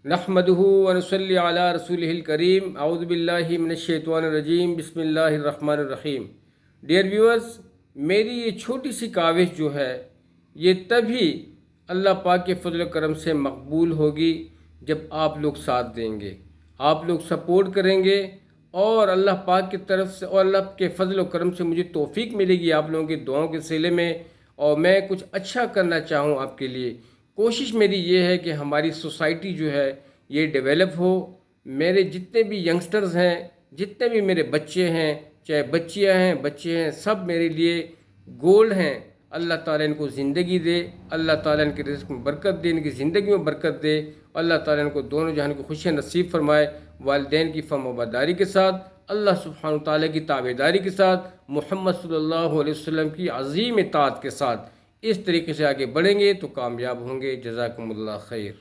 नहमदुहु व नसल्ली अला रसूलिहिल करीम औज़ु बिल्लाहि मिनश शैतानिर रजीम बिस्मिल्लाहिर रहमानिर रहीम। डियर व्यूअर्स, मेरी ये छोटी सी काविश जो है ये तभी अल्लाह पाक के फजल करम से मकबूल होगी जब आप लोग साथ देंगे, आप लोग सपोर्ट करेंगे और अल्लाह पाक की तरफ से और अल्लाह के फजल करम से मुझे तौफीक मिलेगी आप लोगों की दुआओं के सिले में, और मैं कुछ अच्छा करना चाहूँ आपके लिए। कोशिश मेरी ये है कि हमारी सोसाइटी जो है ये डेवलप हो। मेरे जितने भी यंगस्टर्स हैं, जितने भी मेरे बच्चे हैं, चाहे बच्चियां हैं बच्चे हैं, सब मेरे लिए गोल्ड हैं। अल्लाह ताला इनको ज़िंदगी दे, अल्लाह ताला इनके रिज़्क़ में बरकत दे, इनकी ज़िंदगी में बरकत दे, अल्लाह ताला इनको दोनों जहान की खुशियाँ नसीब फरमाए। वालिदैन की फर्माबरदारी के साथ, अल्लाह सुब्हानहू ताला की ताबेदारी के साथ, मुहम्मद सल्लल्लाहु अलैहि वसल्लम की अज़ीम इताअत के साथ इस तरीके से आगे बढ़ेंगे तो कामयाब होंगे। जज़ाकुमुल्लाह खैर।